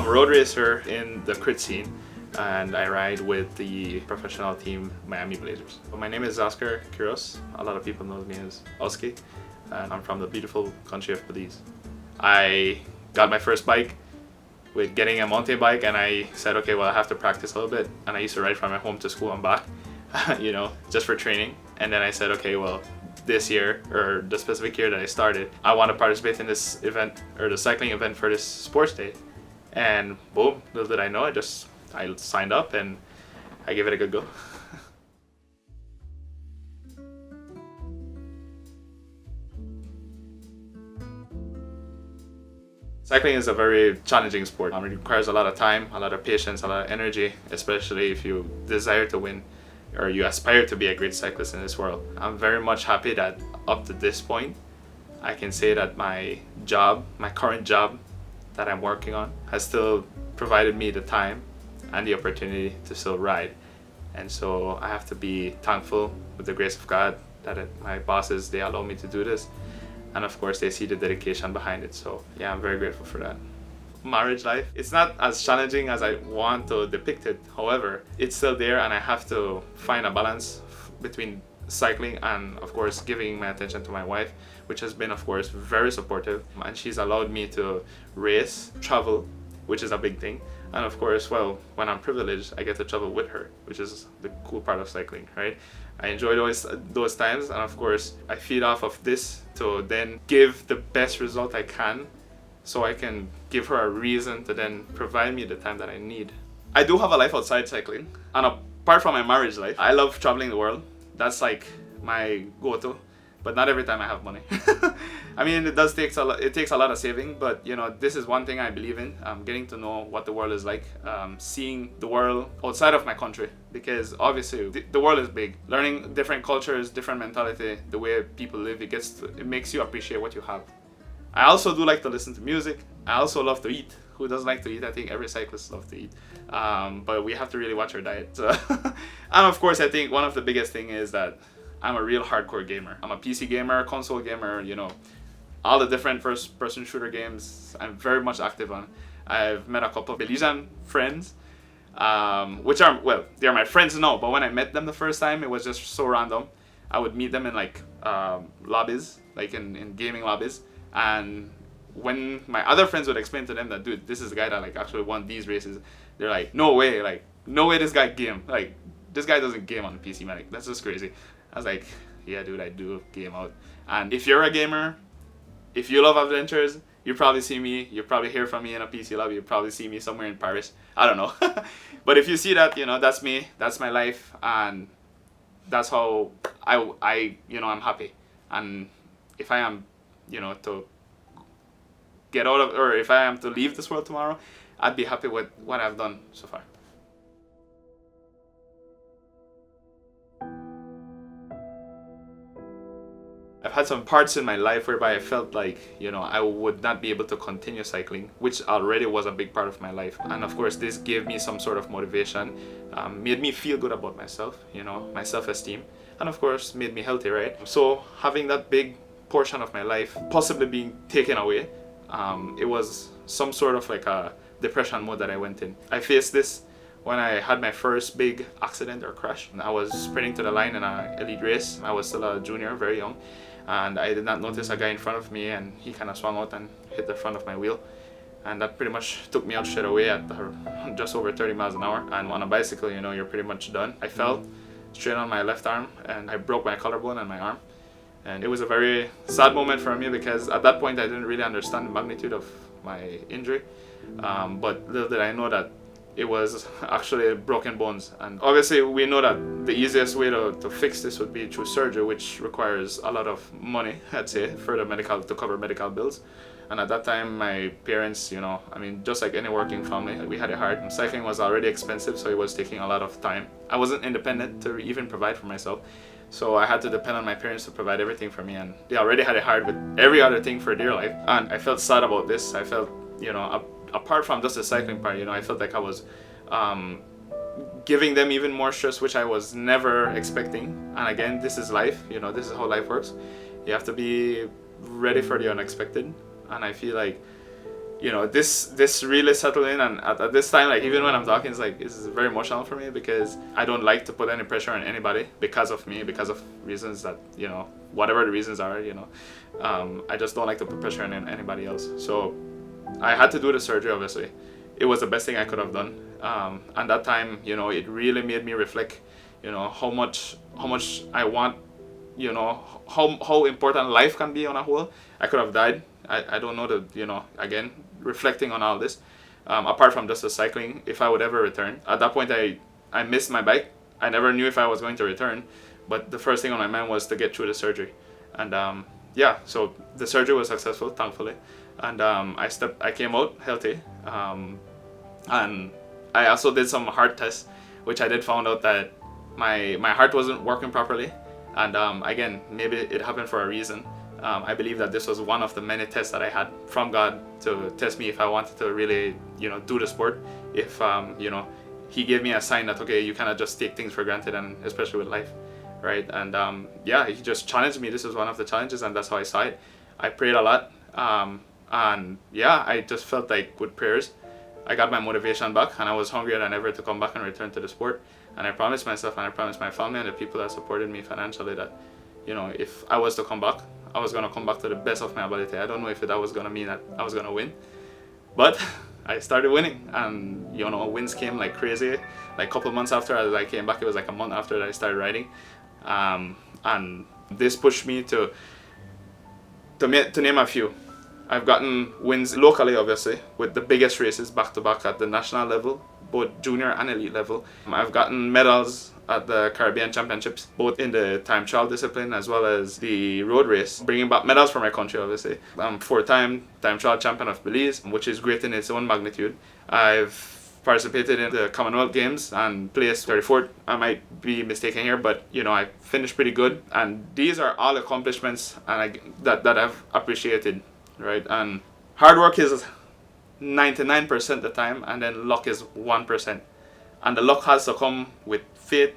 I'm a road racer in the crit scene, and I ride with the professional team Miami Blazers. My name is Oscar Quiroz. A lot of people know me as Oski, and I'm from the beautiful country of Belize. I got my first bike with getting a mountain bike, and I said, okay, well, I have to practice a little bit. And I used to ride from my home to school and back, just for training. And then I said, okay, well, this year, or the specific year that I started, I want to participate in this event, or the cycling event for this sports day. And boom, little did I know, I signed up and I gave it a good go. Cycling is a very challenging sport. It requires a lot of time, a lot of patience, a lot of energy, especially if you desire to win or you aspire to be a great cyclist in this world. I'm very much happy that up to this point, I can say that my current job that I'm working on, has still provided me the time and the opportunity to still ride. And so I have to be thankful with the grace of God that my bosses, they allow me to do this. And of course, they see the dedication behind it. So yeah, I'm very grateful for that. Marriage life, it's not as challenging as I want to depict it. However, it's still there, and I have to find a balance between cycling and of course giving my attention to my wife, which has been of course very supportive, and she's allowed me to race, travel, which is a big thing. And of course, well, when I'm privileged, I get to travel with her, which is the cool part of cycling, right? I enjoy those times, and of course I feed off of this to then give the best result I can, so I can give her a reason to then provide me the time that I need. I do have a life outside cycling, and apart from my marriage life, I love traveling the world. That's like my go-to, but not every time I have money. I mean, it takes a lot of saving, but this is one thing I believe in. Getting to know what the world is like, seeing the world outside of my country, because obviously the world is big. Learning different cultures, different mentality, the way people live, it makes you appreciate what you have. I also do like to listen to music. I also love to eat. Who doesn't like to eat? I think every cyclist loves to eat. But we have to really watch our diet. So and of course, I think one of the biggest thing is that I'm a real hardcore gamer. I'm a PC gamer, console gamer, all the different first-person shooter games I'm very much active on. I've met a couple of Belizean friends, which are, well, they're my friends now, but when I met them the first time, it was just so random. I would meet them in like lobbies, like in gaming lobbies, and when my other friends would explain to them that, dude, this is the guy that like actually won these races, they're like, no way this guy game. Like, this guy doesn't game on the PC, man. Like, that's just crazy. I was like, yeah, dude, I do game out. And if you're a gamer, if you love adventures, you probably see me, you probably hear from me in a PC lobby, you probably see me somewhere in Paris. I don't know. But if you see that, that's me, that's my life, and that's how I'm happy. And if I am, to get out of, or if I am to leave this world tomorrow, I'd be happy with what I've done so far. I've had some parts in my life whereby I felt like, I would not be able to continue cycling, which already was a big part of my life. And of course, this gave me some sort of motivation, made me feel good about myself, my self-esteem, and of course, made me healthy, right? So having that big portion of my life possibly being taken away, it was some sort of like a depression mode that I went in. I faced this when I had my first big accident or crash. I was sprinting to the line in an elite race. I was still a junior, very young, and I did not notice a guy in front of me, and he kind of swung out and hit the front of my wheel, and that pretty much took me out straight away at just over 30 miles an hour. And on a bicycle, you're pretty much done. I fell straight on my left arm, and I broke my collarbone and my arm. And it was a very sad moment for me, because at that point I didn't really understand the magnitude of my injury. But little did I know that it was actually broken bones. And obviously we know that the easiest way to fix this would be through surgery, which requires a lot of money, I'd say, to cover medical bills. And at that time, my parents, just like any working family, we had it hard. And cycling was already expensive, so it was taking a lot of time. I wasn't independent to even provide for myself. So I had to depend on my parents to provide everything for me, and they already had it hard with every other thing for their life. And I felt sad about this. I felt, apart from just the cycling part, I felt like I was giving them even more stress, which I was never expecting. And again, this is life, this is how life works. You have to be ready for the unexpected. And I feel like this really settled in, and at this time, like, even when I'm talking, it's very emotional for me, because I don't like to put any pressure on anybody because of me, because of reasons that, whatever the reasons are, I just don't like to put pressure on anybody else. So I had to do the surgery, obviously. It was the best thing I could have done. And that time, it really made me reflect, how much I want, how important life can be on a whole. I could have died. I don't know again, reflecting on all this, apart from just the cycling, if I would ever return. At that point, I missed my bike. I never knew if I was going to return, but the first thing on my mind was to get through the surgery. And so the surgery was successful, thankfully. And I came out healthy. And I also did some heart tests, which I did found out that my heart wasn't working properly. And again, maybe it happened for a reason. I believe that this was one of the many tests that I had from God to test me if I wanted to really, do the sport. If, He gave me a sign that, okay, you cannot just take things for granted, and especially with life, right? And He just challenged me. This was one of the challenges, and that's how I saw it. I prayed a lot. I just felt like with prayers, I got my motivation back, and I was hungrier than ever to come back and return to the sport. And I promised myself, and I promised my family and the people that supported me financially that, if I was to come back, I was going to come back to the best of my ability. I don't know if that was going to mean that I was going to win, but I started winning, and wins came like crazy. Like a couple months after I came back, it was like a month after that I started riding, and this pushed me to name a few. I've gotten wins locally, obviously, with the biggest races back to back at the national level, both junior and elite level. I've gotten medals at the Caribbean Championships, both in the time trial discipline as well as the road race, bringing back medals for my country, obviously. I'm 4-time time trial champion of Belize, which is great in its own magnitude. I've participated in the Commonwealth Games and placed 34th. I might be mistaken here, but I finished pretty good. And these are all accomplishments that I've appreciated, right? And hard work is 99% of the time, and then luck is 1%. And the luck has to come with faith,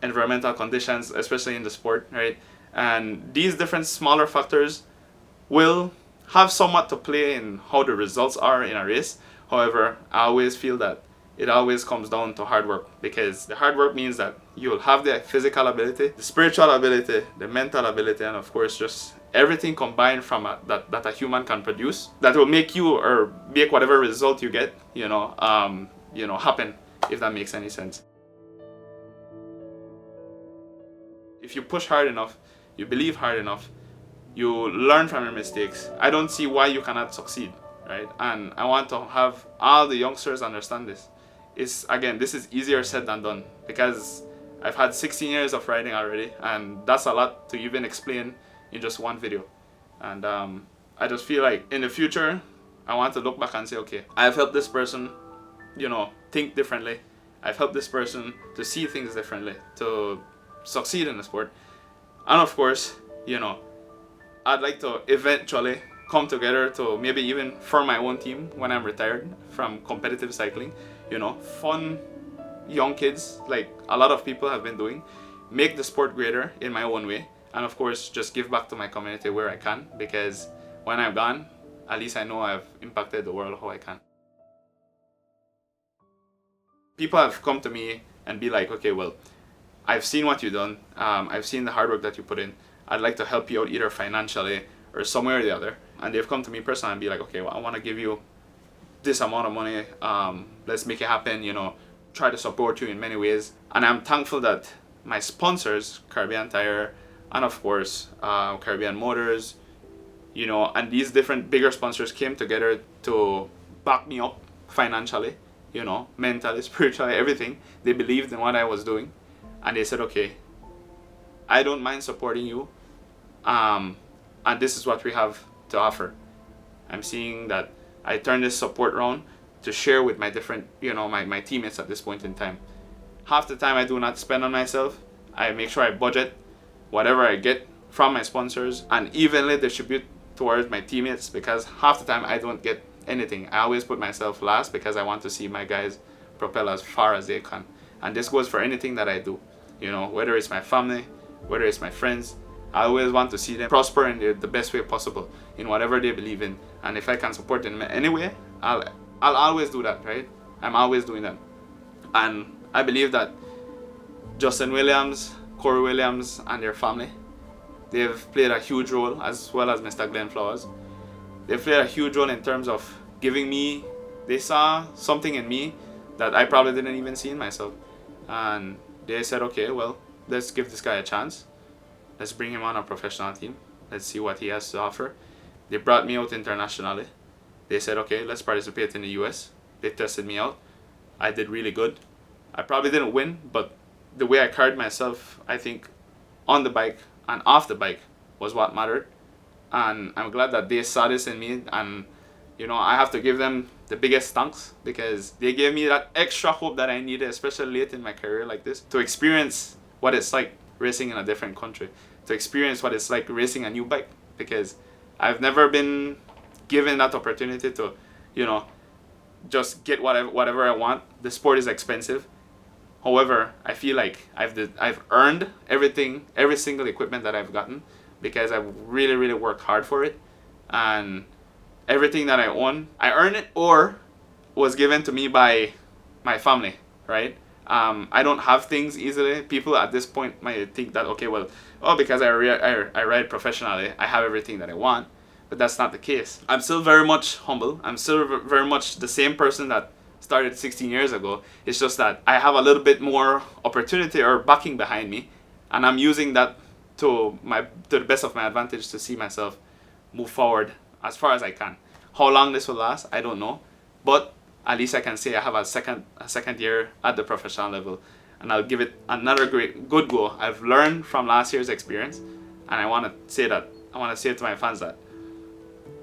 environmental conditions, especially in the sport, right? And these different smaller factors will have somewhat to play in how the results are in a race. However, I always feel that it always comes down to hard work, because the hard work means that you'll have the physical ability, the spiritual ability, the mental ability, and of course just everything combined from that a human can produce that will make you or make whatever result you get, happen, if that makes any sense. If you push hard enough, you believe hard enough, you learn from your mistakes, I don't see why you cannot succeed, right? And I want to have all the youngsters understand this. This is easier said than done, because I've had 16 years of riding already, and that's a lot to even explain in just one video. And I just feel like in the future, I want to look back and say, okay, I've helped this person, think differently. I've helped this person to see things differently, to succeed in the sport. And of course, I'd like to eventually come together to maybe even form my own team when I'm retired from competitive cycling. Fun young kids, like a lot of people have been doing, make the sport greater in my own way. And of course, just give back to my community where I can, because when I'm gone, at least I know I've impacted the world how I can. People have come to me and be like, okay, well, I've seen what you've done. I've seen the hard work that you put in. I'd like to help you out either financially or somewhere or the other. And they've come to me personally and be like, okay, well, I want to give you this amount of money. Let's make it happen, try to support you in many ways. And I'm thankful that my sponsors, Caribbean Tire, and of course, Caribbean Motors, and these different bigger sponsors came together to back me up financially, mentally, spiritually, everything. They believed in what I was doing, and they said, okay, I don't mind supporting you, and this is what we have to offer. I'm seeing that I turn this support around to share with my different, my teammates at this point in time. Half the time I do not spend on myself. I make sure I budget whatever I get from my sponsors and evenly distribute towards my teammates, because half the time I don't get anything. I always put myself last because I want to see my guys propel as far as they can. And this goes for anything that I do, whether it's my family, whether it's my friends, I always want to see them prosper in the best way possible in whatever they believe in. And if I can support them in any way, I'll always do that, right? I'm always doing that. And I believe that Justin Williams, Corey Williams, and their family, they've played a huge role, as well as Mr. Glenn Flowers. They've played a huge role in terms of giving me, they saw something in me that I probably didn't even see in myself. And they said, okay, well, let's give this guy a chance. Let's bring him on a professional team. Let's see what he has to offer. They brought me out internationally. They said, okay, let's participate in the US. They tested me out. I did really good. I probably didn't win, but the way I carried myself, I think, on the bike and off the bike was what mattered. And I'm glad that they saw this in me. And, you know, I have to give them the biggest thanks because they gave me that extra hope that I needed, especially late in my career like this, to experience what it's like racing in a different country, to experience what it's like racing a new bike, because I've never been given that opportunity to, you know, just get whatever I want. The sport is expensive. However, I feel like I've earned everything, every single equipment that I've gotten, because I've really, really worked hard for it. And everything that I own, I earned it or was given to me by my family, right? I don't have things easily. People at this point might think that, okay, well, because I ride professionally, I have everything that I want. But that's not the case. I'm still very much humble. I'm still very much the same person that started 16 years ago. It's just that I have a little bit more opportunity or backing behind me, and I'm using that to the best of my advantage to see myself move forward as far as I can. How long this will last, I don't know, but at least I can say I have a second year at the professional level, and I'll give it another good go. I've learned from last year's experience, and I want to say to my fans that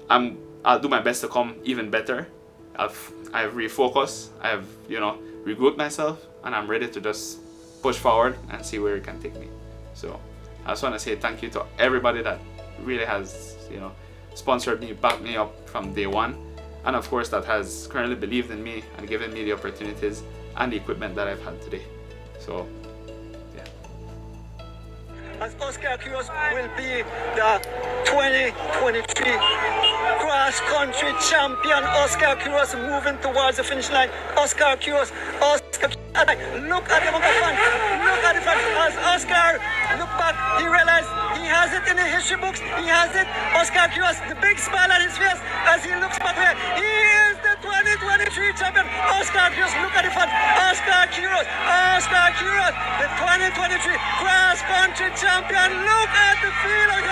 I'll do my best to come even better. I've refocused, I've, you know, regrouped myself, and I'm ready to just push forward and see where it can take me. So I just want to say thank you to everybody that really has, you know, sponsored me, backed me up from day one, and of course that has currently believed in me and given me the opportunities and the equipment that I've had today. So yeah. As Oscar Quiroz will be the 2023 cross-country champion. Oscar Quiroz moving towards the finish line. Oscar Quiroz, look at the fans, look at the fans. As Oscar look back, he realized he has it in the history books. He has it. Oscar Quiroz, the big smile on his face as he looks back here. He is the 2023 champion. Oscar Quiroz, look at the fans. Oscar Quiroz, the 2023 cross-country champion. Look at the field.